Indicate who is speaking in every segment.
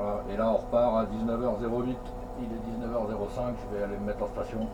Speaker 1: Voilà. Et là on repart à 19h08, il est 19h05, je vais aller me mettre en station.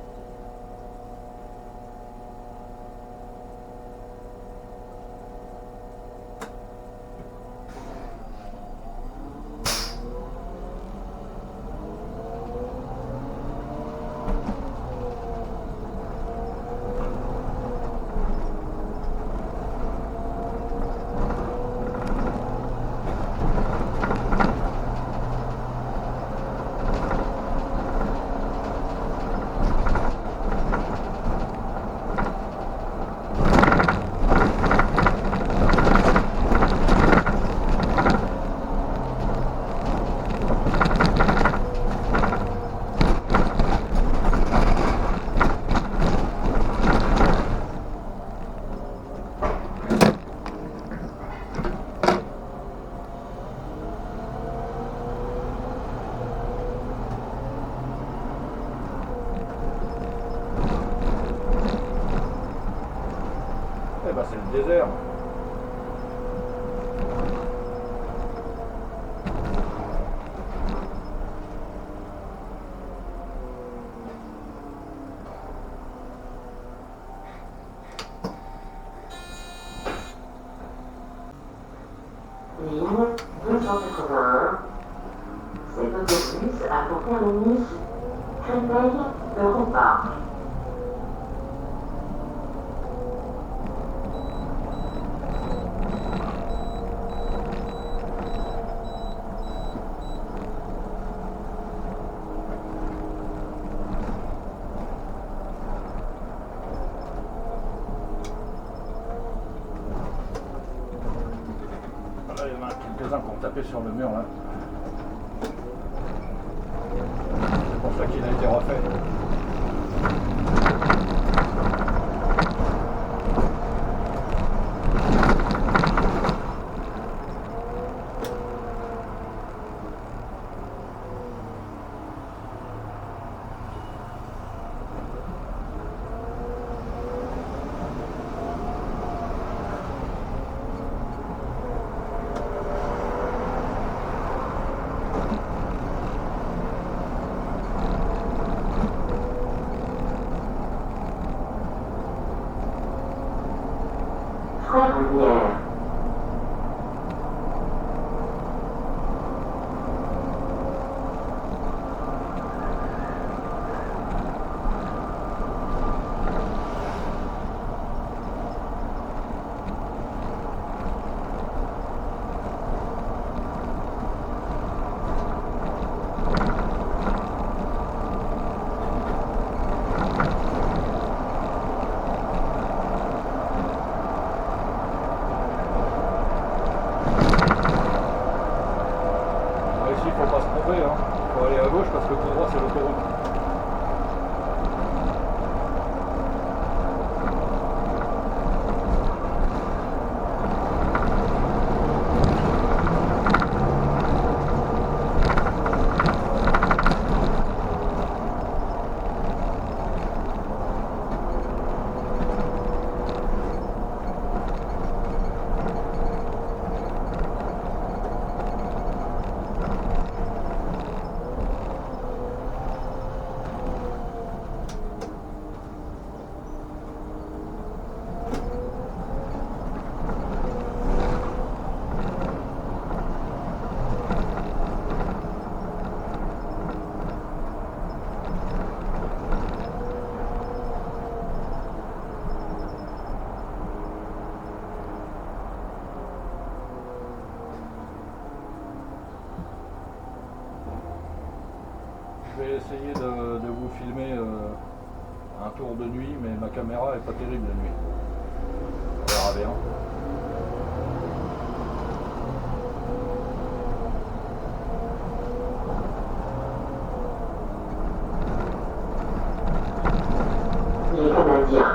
Speaker 1: Eh ben c'est le désert.
Speaker 2: Ligne 281. Cet autobus a pour terminus Créteil-Europark.
Speaker 1: Là, il y en a quelques-uns qui ont tapé sur le mur là. C'est pour ça qu'il a été refait.
Speaker 2: Frédérière.
Speaker 1: Ici il faut pas se tromper, hein. Faut aller à gauche parce que tout droit c'est l'autoroute. Je vais essayer de vous filmer un tour de nuit, mais ma caméra est pas terrible la nuit. On verra bien.
Speaker 2: Les Canadiens.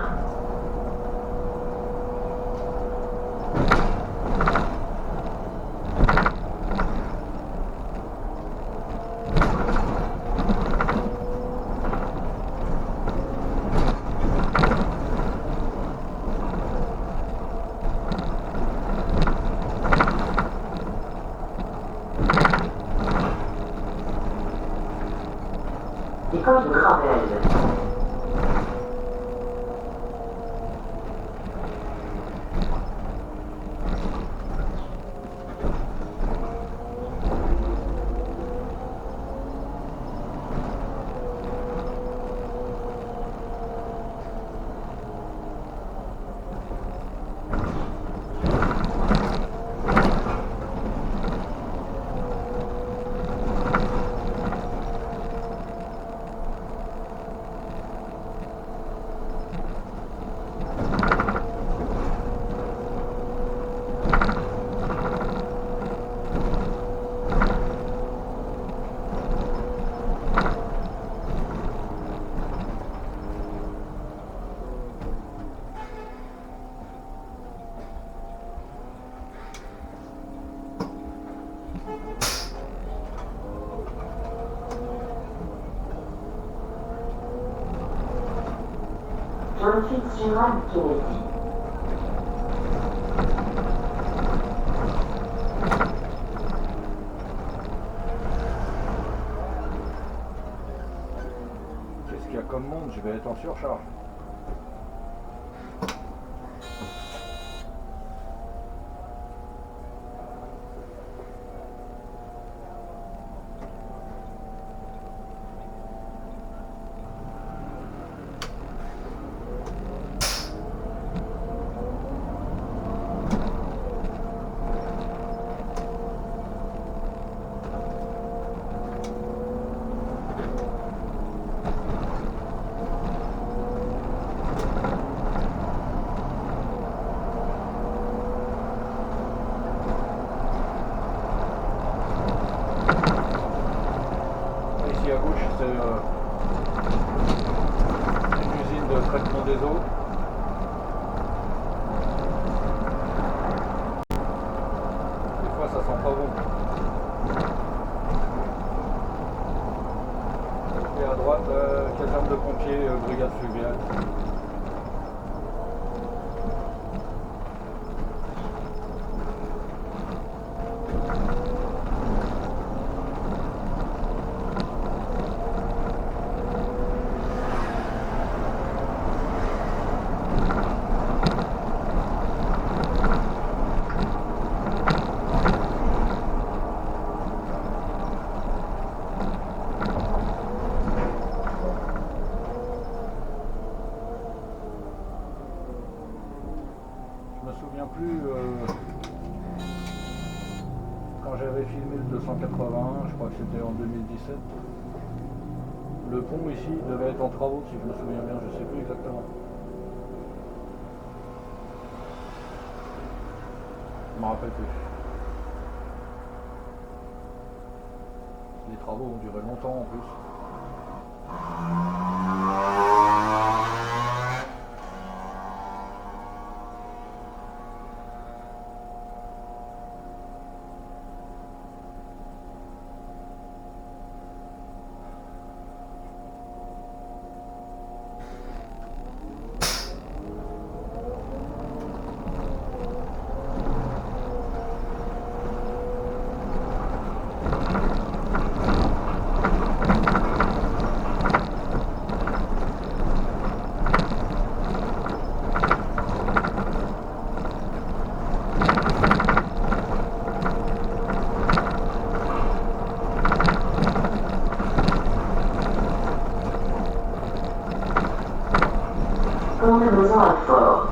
Speaker 2: et comme une gravelle. John Fitzgerald Kennedy.
Speaker 1: Qu'est-ce qu'il y a comme monde? Je vais être en surcharge. Ici à gauche, c'est une usine de traitement des eaux. Des fois, ça sent pas bon. Et à droite, caserne de pompiers, brigade fluviale. Je me souviens plus quand j'avais filmé le 281, je crois que c'était en 2017. Le pont ici devait être en travaux, si je me souviens bien, je sais plus exactement. Je me rappelle plus. Les travaux ont duré longtemps en plus.
Speaker 2: Combinaison à fort.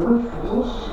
Speaker 2: Louis Fiche.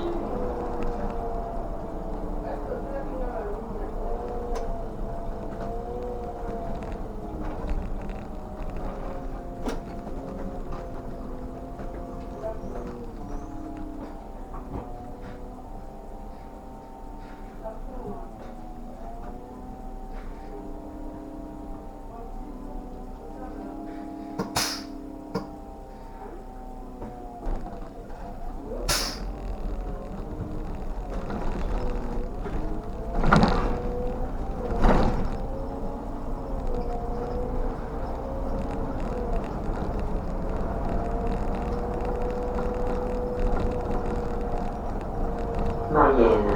Speaker 2: Mayenne.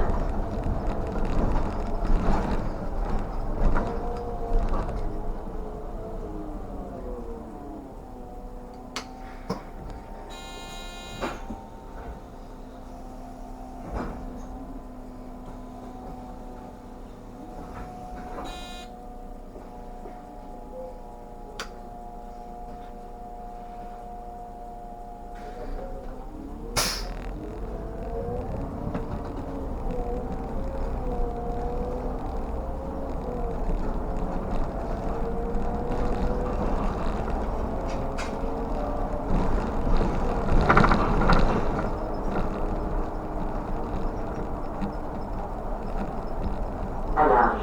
Speaker 2: À large.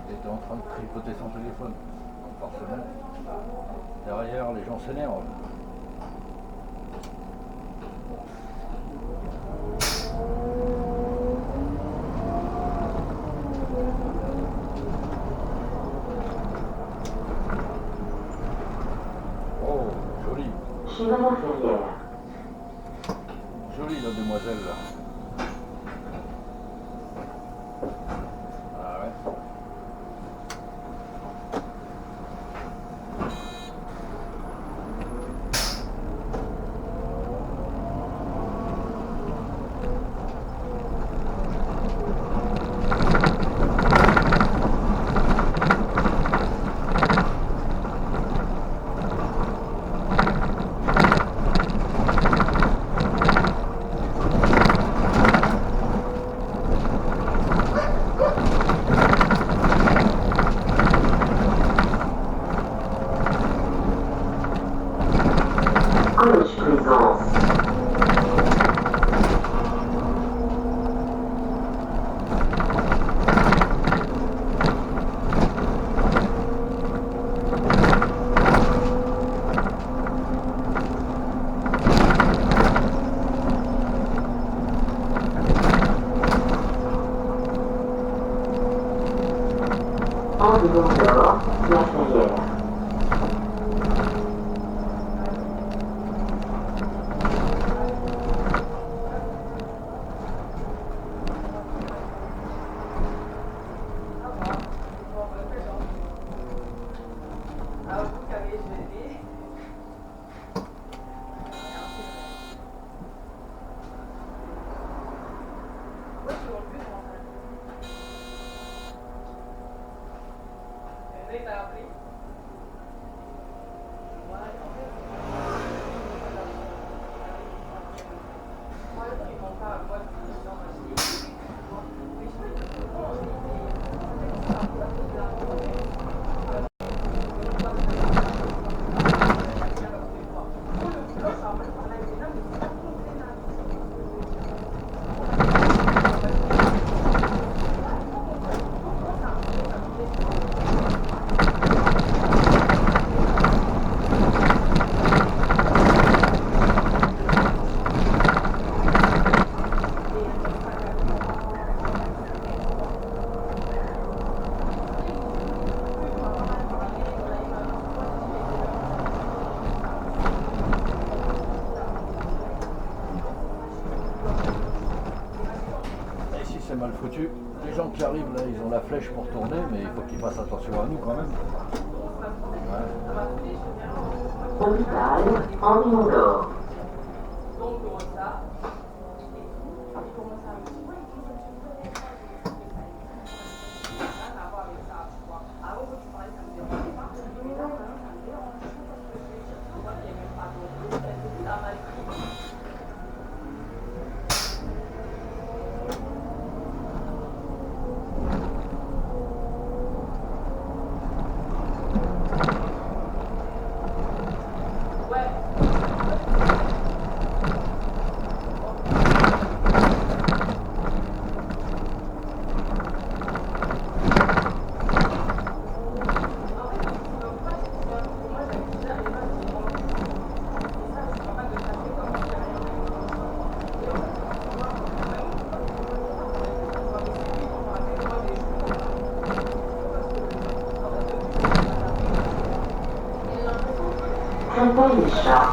Speaker 1: Il était en train de tripoter son téléphone. Donc forcément, derrière, les gens s'énervent. Oh, joli.
Speaker 2: Chemin Ferrière.
Speaker 1: Jolie la demoiselle là. Ah ouais. Les gens qui arrivent là, ils ont la flèche pour tourner, mais il faut qu'ils fassent attention à nous quand même. Ouais.
Speaker 2: Hôpital Henri d'Or. Saint-Paul-des-Champs.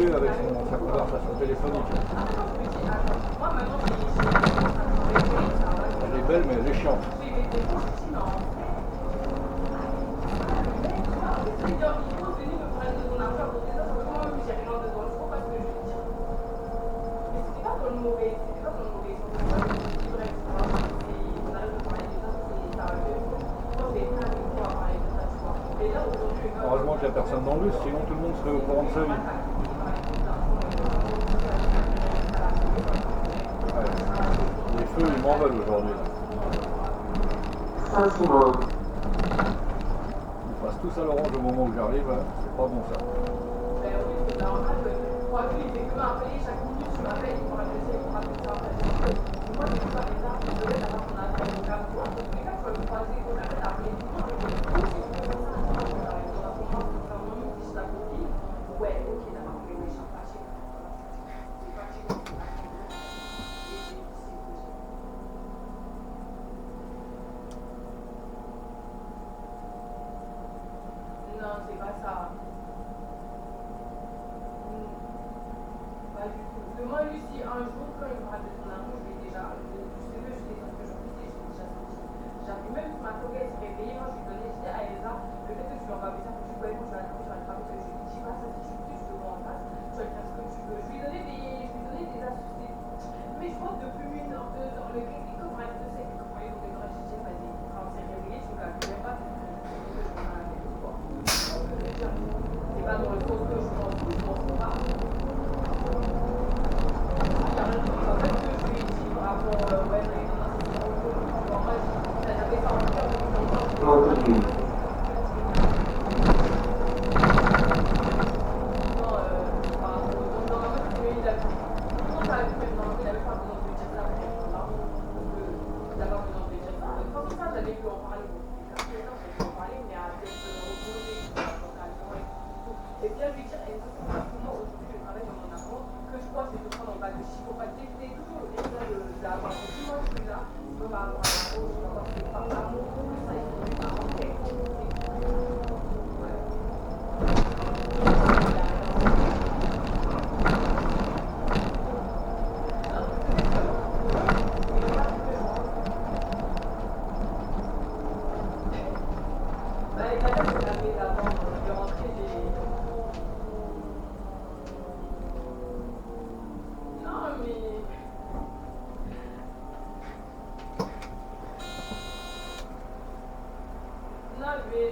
Speaker 1: Avec sa conversation téléphonique. Elle est belle, mais elle est chiante. Heureusement qu'il n'y a personne dans le bus, sinon tout le monde serait au courant de sa vie. Les feux, ils m'en veulent aujourd'hui.
Speaker 2: Saint-Simon.
Speaker 1: Ils passent tous à l'orange au moment où j'arrive, c'est pas bon ça.
Speaker 3: Non, c'est pas ça. Pas du tout. Demande lui si un jour, quand il me parle de ton amour, je vais déjà. Je sais que je l'ai sorti aujourd'hui, je l'ai déjà sorti. J'arrive même sur ma coquille, elle s'est réveillée. Moi, je lui donnais, je dis à Elsa, le fait que tu lui envoies un message, tu vois, quand tu vas le travail, je lui dis pas ça, si tu veux, je te vois en face, tu vas faire ce que tu veux. Je lui donnais des astuces. Mais je pense depuis 1 heure, 2 heures, le gars, il commence à se dire, comment il est dans le j'ai dit, quand c'est réveillé, tu ne calcules pas, c'est pas dans le sens que je m'en fous, je m'en fous pas. Il y a rien de plus. En fait, ce que je lui ai dit par rapport ouais, en fait, j'avais ça en cœur depuis longtemps.
Speaker 2: Montagu.
Speaker 3: Non, par rapport au temps, en fait, il a comment ça a pu mettre dans le il avait pas besoin de me dire ça, pardon, il n'a pas besoin de me dire ça. De toute façon, ça, j'allais lui en parler. J'allais lui en parler, mais à tête reposée. Et bien lui dire exactement que moi aujourd'hui je travaille dans mon amour, que je crois que c'est de prendre en bas de chiffre, pas de décider toujours le résultat de la part de tout le monde, je suis là, je peux pas avoir un amour, je peux pas avoir un amour, ça il faut pas rentrer.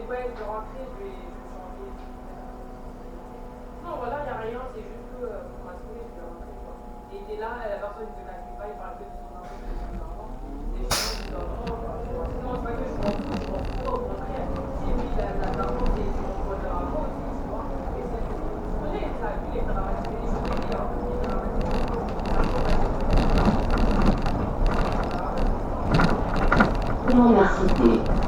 Speaker 3: Ouais, je vais rentrer, je vais changer. Non, voilà, il n'y a rien, c'est juste que pour ma soirée, je vais rentrer. Quoi. Et il est là, la personne ne te calcule pas, il parle que de son enfant, de son enfant. Et je suis dit, non, c'est pas que je m'en fous, au contraire. Si lui, la personne, c'est mon bonheur à moi aussi, tu vois. Et c'est
Speaker 2: Université.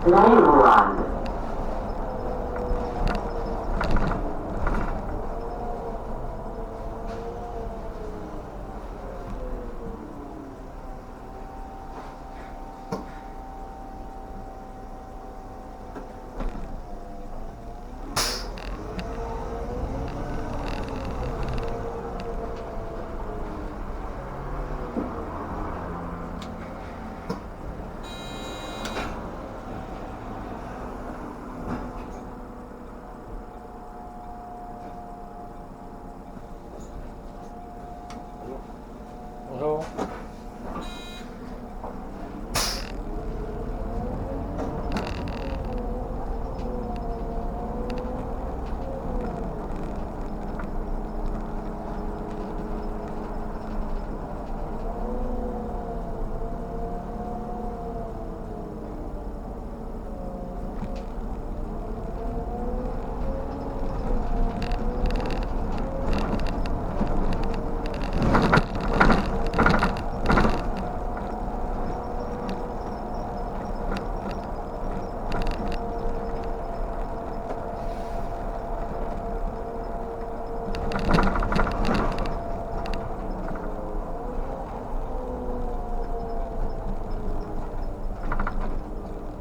Speaker 2: Line 1.
Speaker 1: Bonjour.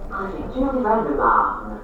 Speaker 2: Préfecture des Val-de-Marne.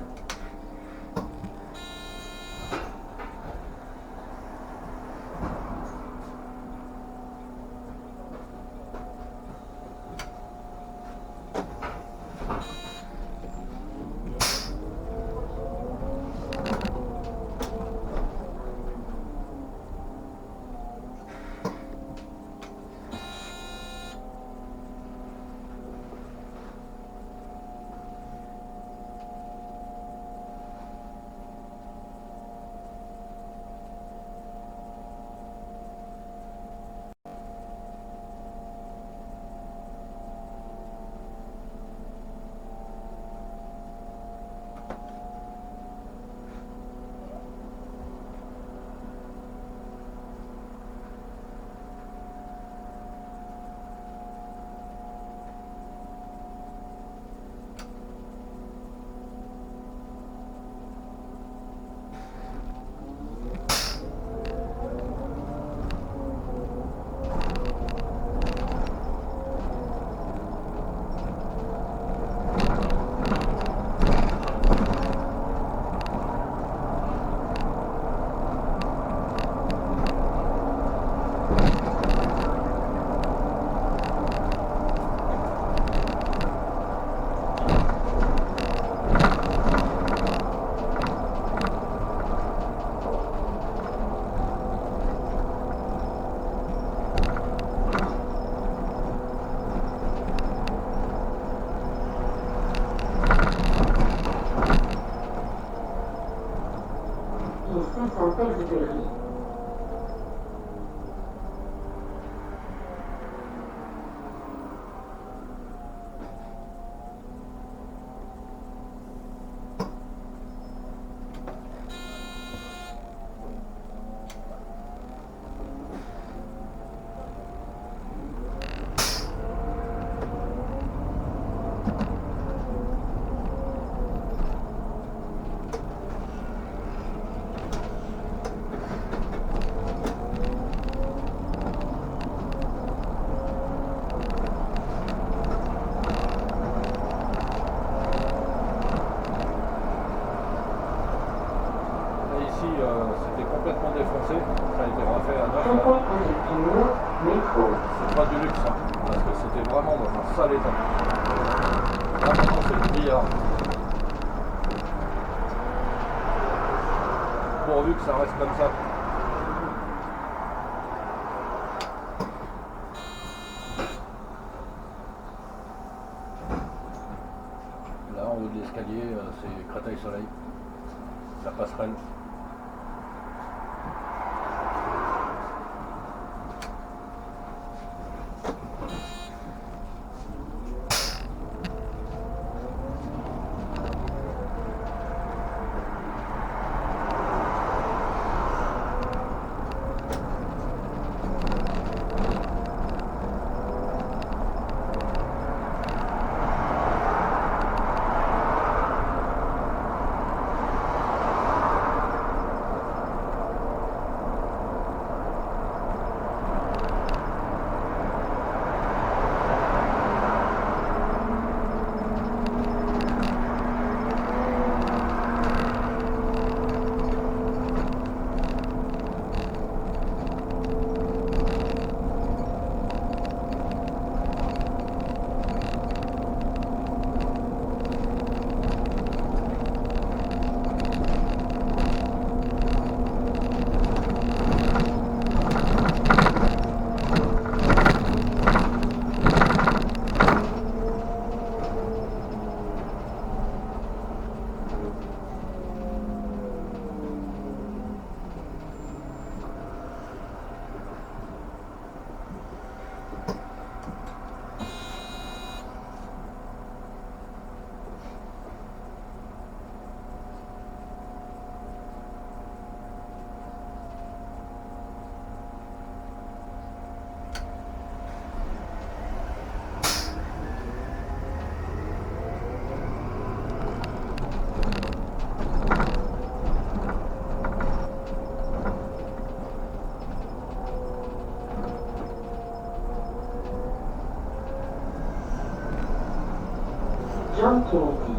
Speaker 1: vraiment dans un sale état. Là maintenant c'est le billard. Pourvu que ça reste comme ça. Là en haut de l'escalier c'est Créteil Soleil. Ça passerelle.
Speaker 2: John Kennedy.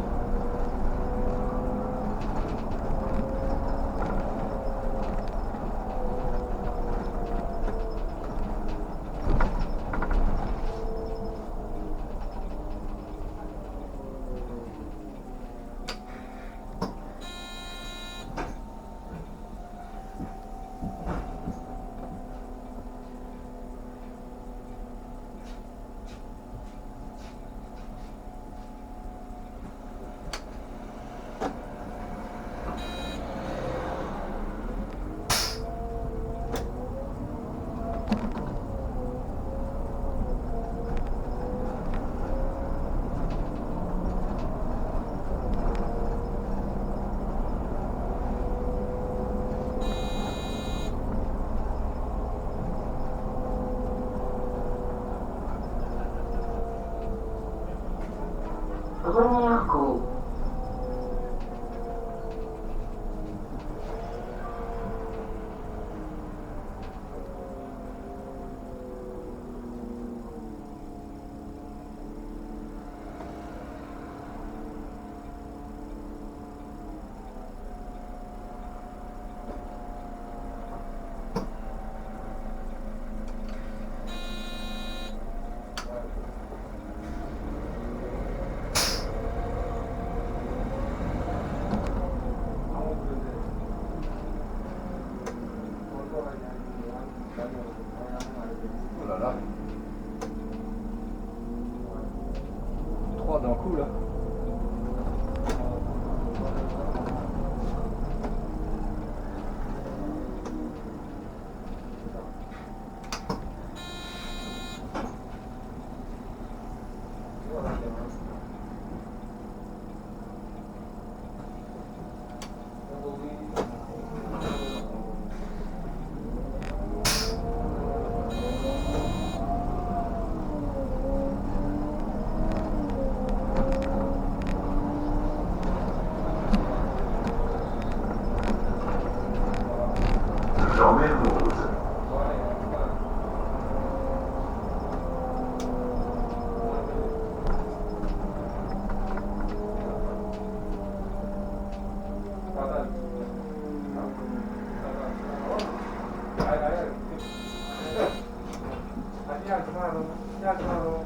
Speaker 2: René-Arco.
Speaker 1: Oh là là. 3 d'un coup là.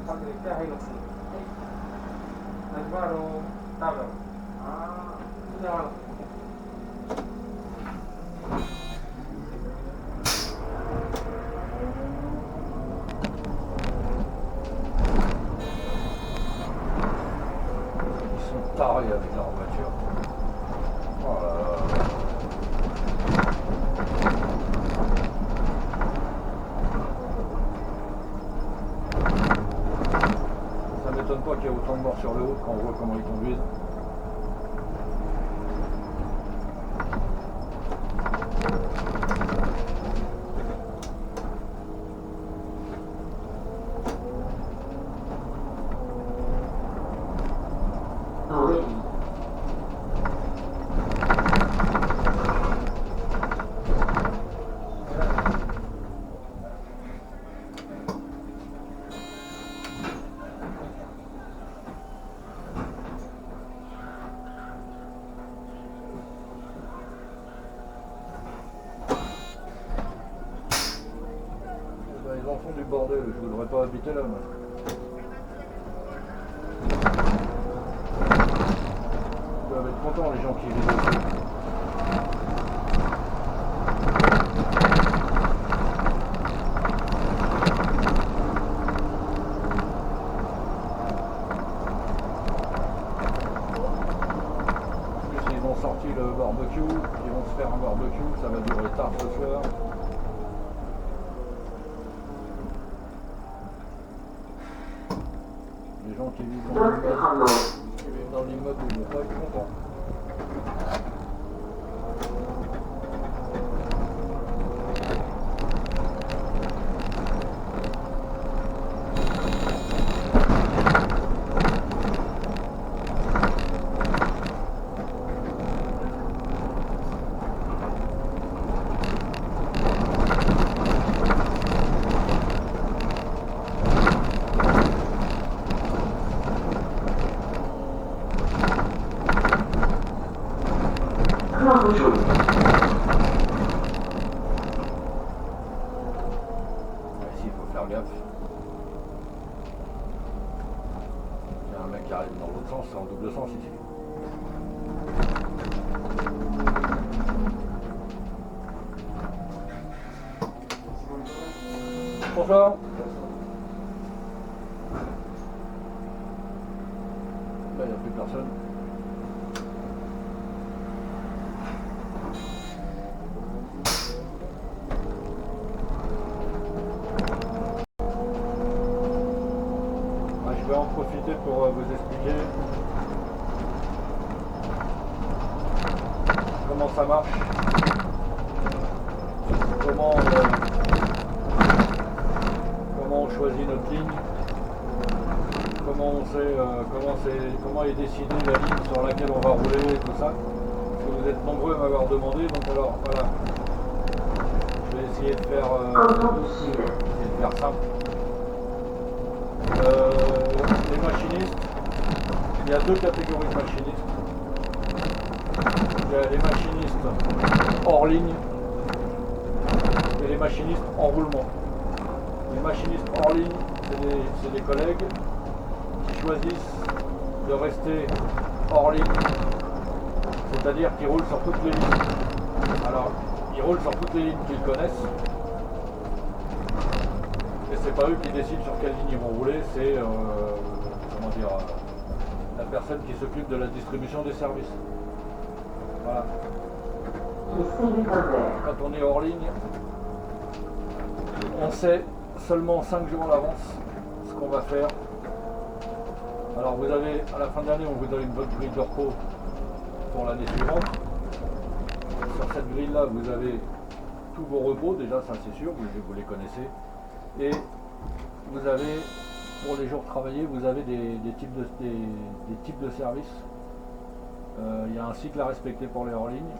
Speaker 4: 各駅ははい6時。私は多分。じゃあ。
Speaker 1: Ils sont tarés avec leur voiture. Oh là là. Ça m'étonne pas qu'il y ait autant de morts sur le route quand on voit comment ils conduisent.
Speaker 2: Oui.
Speaker 1: Ils en font du bordel, je voudrais pas habiter là moi. Ils doivent être contents les gens qui vivent ici. En plus ils ont sorti le barbecue, ils vont se faire un barbecue, ça va durer tard ce soir. Les gens qui vivent dans l'immeuble, ils vont pas être contents. Ici, il faut faire gaffe. Il y a un mec qui arrive dans l'autre sens, c'est en double sens ici. Bonsoir. Là, il n'y a plus personne. Je vais en profiter pour vous expliquer comment ça marche, comment on choisit notre ligne, comment on sait comment est décidée la ligne sur laquelle on va rouler et tout ça. Parce que vous êtes nombreux à m'avoir demandé, donc alors voilà. Je vais essayer de faire simple. Les machinistes, il y a deux catégories de machinistes. Il y a les machinistes hors ligne et les machinistes en roulement. Les machinistes hors ligne, c'est des collègues qui choisissent de rester hors ligne, c'est-à-dire qu'ils roulent sur toutes les lignes. Alors, ils roulent sur toutes les lignes qu'ils connaissent. Et c'est pas eux qui décident sur quelle ligne ils vont rouler, c'est la personne qui s'occupe de la distribution des services. Voilà. Quand on est hors ligne, on sait seulement 5 jours à l'avance ce qu'on va faire. Alors vous avez, à la fin de l'année, on vous donne une bonne grille de repos pour l'année suivante. Sur cette grille-là, vous avez tous vos repos, déjà ça c'est sûr, vous les connaissez. Et vous avez, pour les jours travaillés, vous avez des types de services. Il y a un cycle à respecter pour les hors ligne.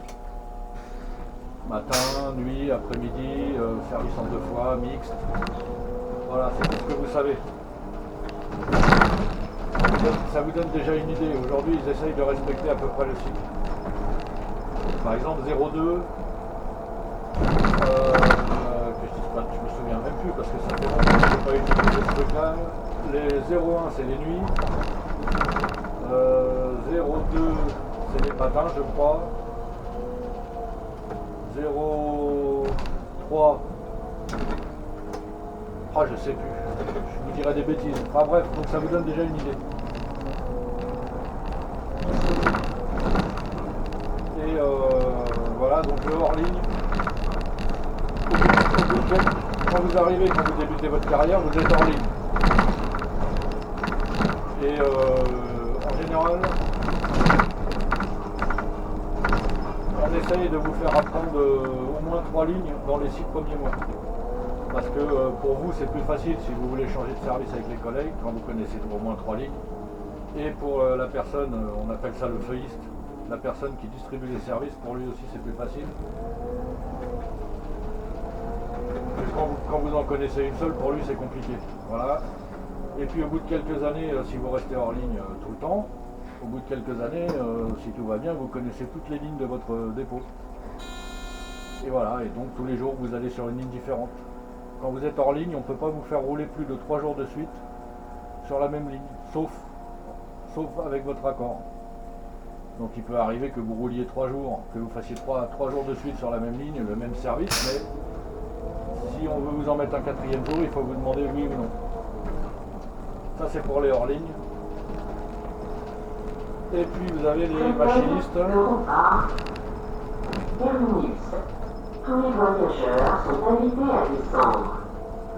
Speaker 1: Matin, nuit, après-midi, service en 2 fois, mixte. Voilà, c'est tout ce que vous savez. Ça vous donne déjà une idée. Aujourd'hui, ils essayent de respecter à peu près le cycle. Par exemple, 02. Je me souviens même plus parce que ça fait longtemps que je n'ai pas utilisé ce truc-là. les 01 c'est les nuits, 02 c'est les matins je crois, 03, ah je sais plus, je vous dirai des bêtises, enfin bref, donc ça vous donne déjà une idée. Et voilà, donc le hors-ligne, quand vous arrivez, quand vous débutez votre carrière, vous êtes hors ligne. Et en général, on essaye de vous faire apprendre au moins 3 lignes dans les 6 premiers mois. Parce que pour vous, c'est plus facile si vous voulez changer de service avec les collègues, quand vous connaissez au moins 3 lignes. Et pour la personne, on appelle ça le feuilliste, la personne qui distribue les services, pour lui aussi c'est plus facile. Quand vous en connaissez une seule, pour lui c'est compliqué. Voilà. Et puis au bout de quelques années, si vous restez hors ligne tout le temps, au bout de quelques années, si tout va bien, vous connaissez toutes les lignes de votre dépôt. Et voilà, et donc tous les jours vous allez sur une ligne différente. Quand vous êtes hors ligne, on ne peut pas vous faire rouler plus de 3 jours de suite sur la même ligne, sauf avec votre accord. Donc il peut arriver que vous rouliez 3 jours, que vous fassiez 3 jours de suite sur la même ligne, le même service, mais si on veut vous en mettre un 4e jour, il faut vous demander oui ou non. Ça c'est pour les hors ligne. Et puis vous avez les machinistes.
Speaker 2: Terminus. Tous les voyageurs sont invités à descendre.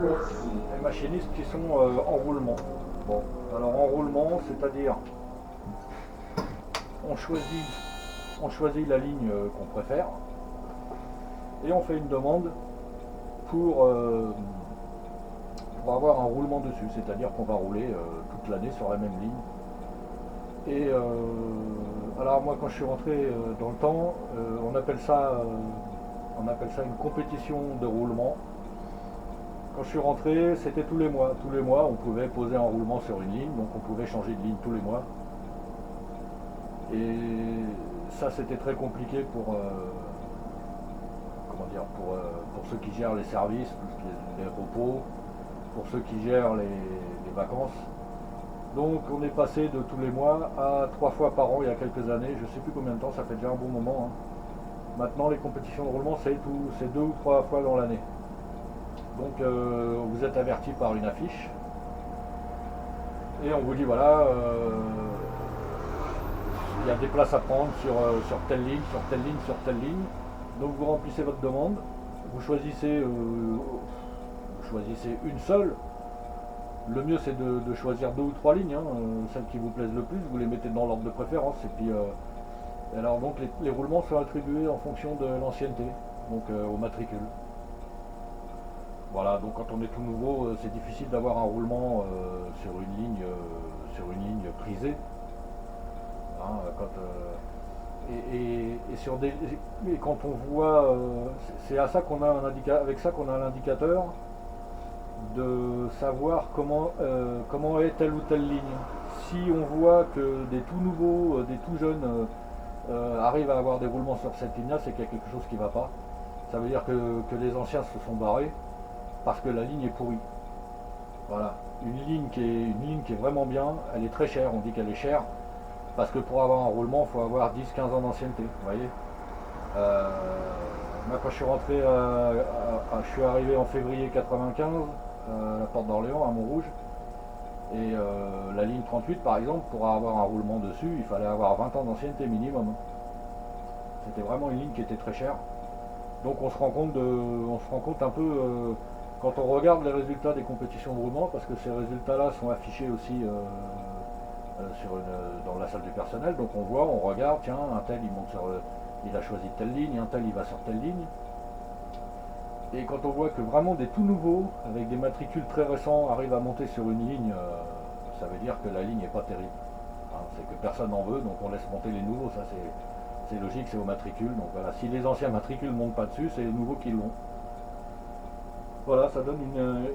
Speaker 2: Merci.
Speaker 1: Les machinistes qui sont en roulement. Bon, alors en roulement, c'est-à-dire on choisit la ligne qu'on préfère et on fait une demande pour avoir un roulement dessus, c'est-à-dire qu'on va rouler toute l'année sur la même ligne. Et alors moi quand je suis rentré dans le temps, on appelle ça une compétition de roulement. Quand je suis rentré, c'était tous les mois. Tous les mois, on pouvait poser un roulement sur une ligne, donc on pouvait changer de ligne tous les mois. Et ça, c'était très compliqué pour ceux qui gèrent les services, les repos, pour ceux qui gèrent les vacances. Donc on est passé de tous les mois à 3 fois par an il y a quelques années, je ne sais plus combien de temps, ça fait déjà un bon moment. Hein. Maintenant les compétitions de roulement c'est 2 ou 3 fois dans l'année. Donc vous êtes averti par une affiche et on vous dit voilà, il y a des places à prendre sur telle ligne, sur telle ligne, sur telle ligne. Donc vous remplissez votre demande, vous choisissez une seule. Le mieux c'est de choisir 2 ou 3 lignes, hein, celles qui vous plaisent le plus, vous les mettez dans l'ordre de préférence. Et puis alors donc les roulements sont attribués en fonction de l'ancienneté, donc au matricule. Voilà, donc quand on est tout nouveau, c'est difficile d'avoir un roulement sur une ligne prisée. Hein, et quand on voit, c'est à ça qu'on a avec ça qu'on a l'indicateur de savoir comment est telle ou telle ligne. Si on voit que des tout nouveaux, des tout jeunes arrivent à avoir des roulements sur cette ligne-là, c'est qu'il y a quelque chose qui ne va pas. Ça veut dire que les anciens se sont barrés parce que la ligne est pourrie. Voilà, une ligne qui est vraiment bien, elle est très chère, on dit qu'elle est chère, parce que pour avoir un roulement, il faut avoir 10-15 ans d'ancienneté, vous voyez. Moi quand je suis rentré, je suis arrivé en février 95, à la porte d'Orléans, à Montrouge, et la ligne 38 par exemple, pour avoir un roulement dessus, il fallait avoir 20 ans d'ancienneté minimum. C'était vraiment une ligne qui était très chère. Donc on se rend compte un peu quand on regarde les résultats des compétitions de roulement, parce que ces résultats-là sont affichés aussi dans la salle du personnel, donc on voit, on regarde, tiens, un tel il a choisi telle ligne, un tel il va sur telle ligne. Et quand on voit que vraiment des tout nouveaux, avec des matricules très récents, arrivent à monter sur une ligne, ça veut dire que la ligne n'est pas terrible. Hein, c'est que personne n'en veut, donc on laisse monter les nouveaux, ça c'est logique, c'est aux matricules. Donc voilà, si les anciens matricules ne montent pas dessus, c'est les nouveaux qui l'ont. Voilà, ça donne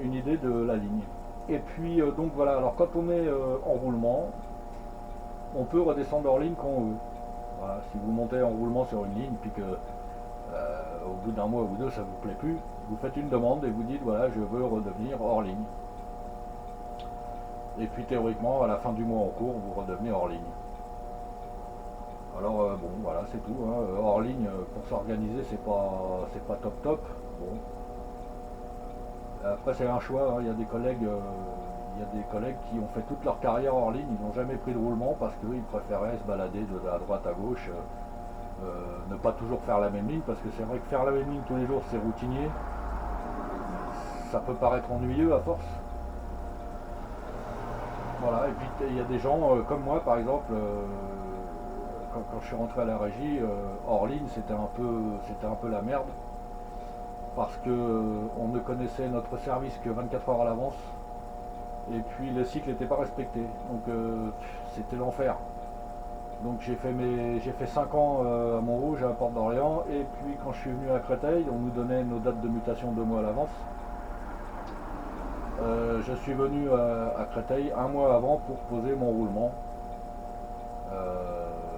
Speaker 1: une idée de la ligne. Et puis donc voilà, alors quand on est en roulement, on peut redescendre hors ligne quand on veut. Voilà, si vous montez en roulement sur une ligne, puis que au bout d'un mois ou deux ça vous plaît plus, vous faites une demande et vous dites voilà, je veux redevenir hors ligne. Et puis théoriquement, à la fin du mois en cours, vous redevenez hors ligne. Alors bon, voilà, c'est tout. Hein. Hors ligne, pour s'organiser, c'est pas top top. Bon. Après, c'est un choix. Hein. Il y a des collègues qui ont fait toute leur carrière hors ligne. Ils n'ont jamais pris de roulement parce qu'ils préféraient se balader de à droite à gauche, ne pas toujours faire la même ligne, parce que c'est vrai que faire la même ligne tous les jours, c'est routinier. Ça peut paraître ennuyeux à force. Voilà, et puis il y a des gens comme moi par exemple, quand je suis rentré à la régie, hors ligne c'était un peu la merde, parce que on ne connaissait notre service que 24 heures à l'avance, et puis le cycle n'était pas respecté, donc c'était l'enfer. Donc j'ai fait 5 ans à Montrouge, à la Porte d'Orléans, et puis quand je suis venu à Créteil, on nous donnait nos dates de mutation 2 mois à l'avance. Je suis venu à Créteil un mois avant pour poser mon roulement,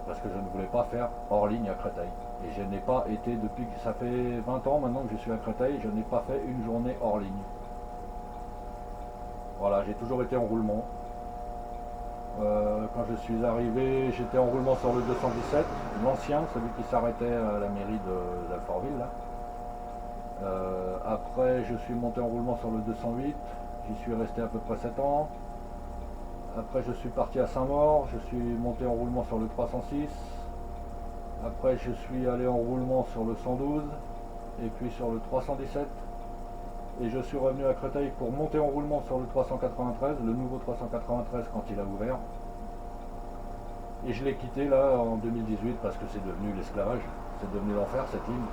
Speaker 1: parce que je ne voulais pas faire hors ligne à Créteil. Et je n'ai pas été, depuis que ça fait 20 ans maintenant que je suis à Créteil, je n'ai pas fait une journée hors ligne. Voilà, j'ai toujours été en roulement. Quand je suis arrivé, j'étais en roulement sur le 217, l'ancien, celui qui s'arrêtait à la mairie d'Alfortville. Après, je suis monté en roulement sur le 208. J'y suis resté à peu près 7 ans. Après, je suis parti à Saint-Maur. Je suis monté en roulement sur le 306. Après, je suis allé en roulement sur le 112. Et puis sur le 317. Et je suis revenu à Créteil pour monter en roulement sur le 393, le nouveau 393 quand il a ouvert. Et je l'ai quitté là en 2018 parce que c'est devenu l'esclavage. C'est devenu l'enfer cette ligne.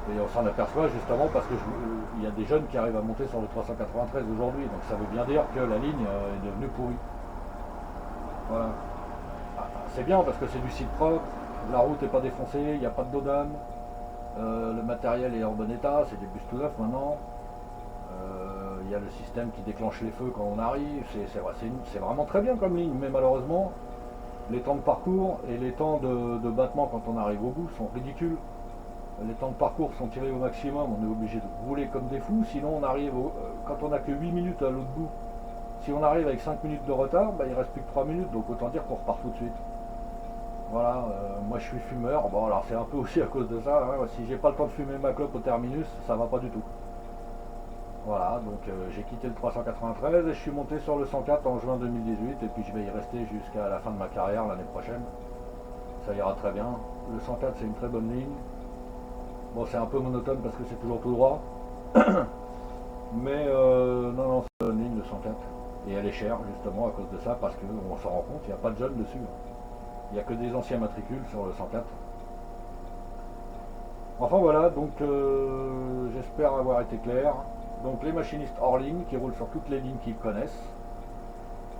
Speaker 1: Et on s'en aperçoit justement parce qu'il y a des jeunes qui arrivent à monter sur le 393 aujourd'hui. Donc ça veut bien dire que la ligne est devenue pourrie. Voilà. C'est bien parce que c'est du site propre, la route n'est pas défoncée, il n'y a pas de dos d'âne, le matériel est en bon état, c'est des bus tout neufs maintenant. Il y a le système qui déclenche les feux quand on arrive. C'est vraiment très bien comme ligne, mais malheureusement, les temps de parcours et les temps de battement quand on arrive au bout sont ridicules. Les temps de parcours sont tirés au maximum, on est obligé de rouler comme des fous, sinon on arrive, quand on n'a que 8 minutes à l'autre bout, si on arrive avec 5 minutes de retard, bah, il ne reste plus que 3 minutes, donc autant dire qu'on repart tout de suite. Voilà, moi je suis fumeur, bon alors c'est un peu aussi à cause de ça, hein. Si j'ai pas le temps de fumer ma clope au terminus, ça va pas du tout. Voilà, donc j'ai quitté le 393 et je suis monté sur le 104 en juin 2018, et puis je vais y rester jusqu'à la fin de ma carrière l'année prochaine. Ça ira très bien. Le 104 c'est une très bonne ligne. Bon, c'est un peu monotone parce que c'est toujours tout droit. Mais non, c'est une ligne de 104. Et elle est chère justement à cause de ça, parce qu'on s'en rend compte, il n'y a pas de jeunes dessus. Il n'y a que des anciens matricules sur le 104. Enfin voilà, donc j'espère avoir été clair. Donc les machinistes hors ligne qui roulent sur toutes les lignes qu'ils connaissent.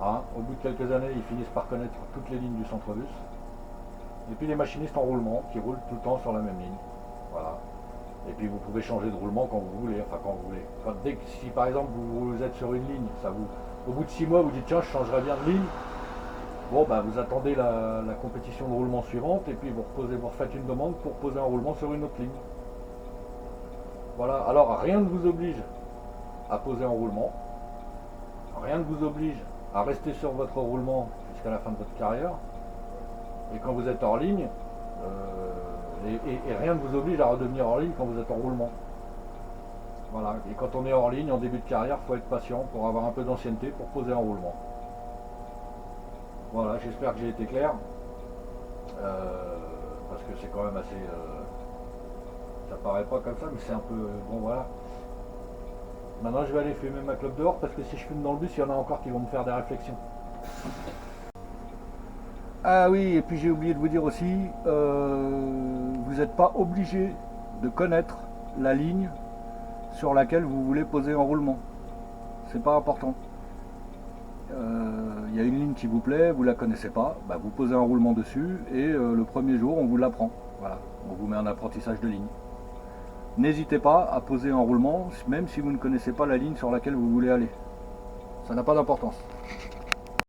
Speaker 1: Hein, au bout de quelques années, ils finissent par connaître toutes les lignes du centre-bus. Et puis les machinistes en roulement qui roulent tout le temps sur la même ligne. Voilà. Et puis vous pouvez changer de roulement quand vous voulez, enfin quand vous voulez. Si par exemple vous êtes sur une ligne, au bout de 6 mois vous dites tiens je changerais bien de ligne, bon bah vous attendez la compétition de roulement suivante et puis vous refaites une demande pour poser un roulement sur une autre ligne. Voilà, alors rien ne vous oblige à poser un roulement, rien ne vous oblige à rester sur votre roulement jusqu'à la fin de votre carrière, et quand vous êtes hors ligne, et rien ne vous oblige à redevenir hors ligne quand vous êtes en roulement. Voilà, et quand on est hors ligne en début de carrière, il faut être patient pour avoir un peu d'ancienneté pour poser un roulement. Voilà, j'espère que j'ai été clair, parce que c'est quand même assez... ça paraît pas comme ça, mais c'est un peu... bon voilà. Maintenant je vais aller fumer ma clope dehors, parce que si je fume dans le bus, il y en a encore qui vont me faire des réflexions. Ah oui, et puis j'ai oublié de vous dire aussi, vous n'êtes pas obligé de connaître la ligne sur laquelle vous voulez poser un roulement. C'est pas important. Il y a une ligne qui vous plaît, vous la connaissez pas, bah vous posez un roulement dessus et le premier jour on vous l'apprend. Voilà, on vous met un apprentissage de ligne. N'hésitez pas à poser un roulement, même si vous ne connaissez pas la ligne sur laquelle vous voulez aller. Ça n'a pas d'importance.